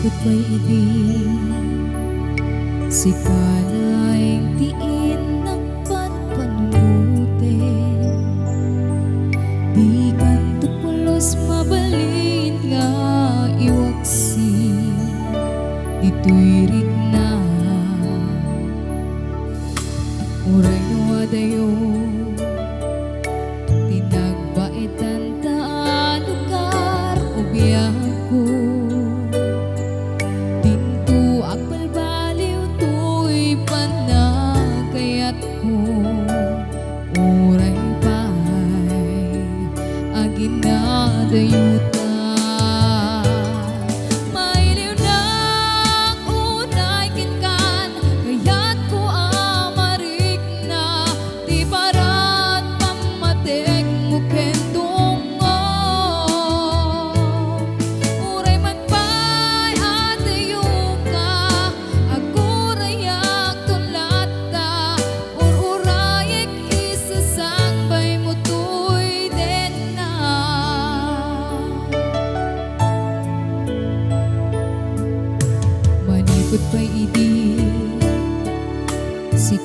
Manipot pa'y idi si kalay tiin ng panpanulute di kanto pulos mabalin nga iwaksi dito'y rigna uray no adayo tinagbaitan taan lugar o biyago uray pa'y aginadayuta mailiw ng unay kinkan kaya't ko amarik na di parat pamatek mo kentungo uray man pa'y atayuka agurayak tulata urayek isasangbay mo tuy den na manipot pa'y idi si